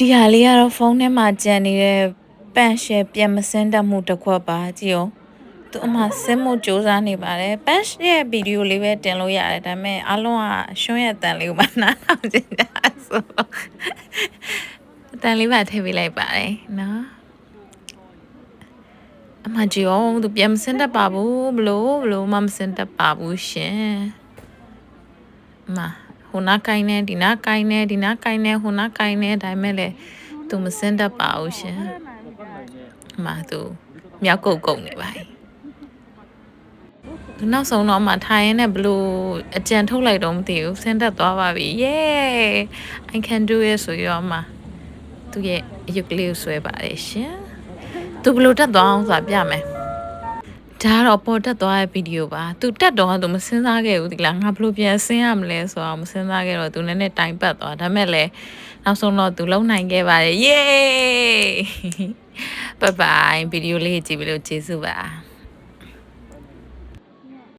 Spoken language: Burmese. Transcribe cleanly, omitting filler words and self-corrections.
ဒီဟာလေးကတော့ဖုန်းထဲမှာကြံနေတဲ့ပန့်ရှယ်ပြန်မစင်းတတ်မှုတစ်ခွက်ပါကြည့်အောင်သူအမှစင်းမှုစူးစမ်းနေပါတယ်ပန့်ရှယ်ဗီဒီယိုလေးပဲတင်လို့ရတယ်ဒါပေမဲ့အားလုံးကရှွန့်ရဲ့အတန်လေးကိုမနားထောင်ကြတာဆိုအတန်လေးပါထည့်ပေးလိုက်ပါတယ်နော်အမှကြည့်အောင်သူပြန်မစင်းတတ်ပါဘူးဘလို့မစင်းတတ်ပါဘူးရှင်အမှဟိုနာကိုင်းနေဒီနာကိုင်းနေဒီနာကိုင်းနေဟိုနာကိုင်းနေဒါပေမဲ့လေသူမစင်းတတ်ပါဘူးရှင်အမှသူမြောက်ကုတ်ကုန်နေပါ နောက်ဆုံးတော့မှထိုင်ရင်းနဲ့ဘလို့အကြံထုတ်လိုက်တော့မသိဘူးဆင်းသက်သွားပါပြီ yay I can do it ဆိုရောမှသူရဲ့အယုတ်ကလေးကိုဆွဲပါတယ်ရှင်သူဘလို့တက်သွားအောင်ဆိုတာပြမယ်ဒါကတော့ပေါ်တက်သွားတဲ့ဗီဒီယိုပါသူတက်တော့သူမစင်းစားခဲ့ဘူးဒီလားငါဘလို့ပြန်ဆင်းရမလဲဆိုတော့မစင်းစားခဲ့တော့သူနည်းနည်းတိုင်ပတ်သွားဒါမဲ့လည်းနောက်ဆုံးတော့သူလုံနိုင်ခဲ့ပါတယ် yay bye bye ဗီဒီယိုလေးကြည့်ပြီးလို့ကျေးဇူးပါ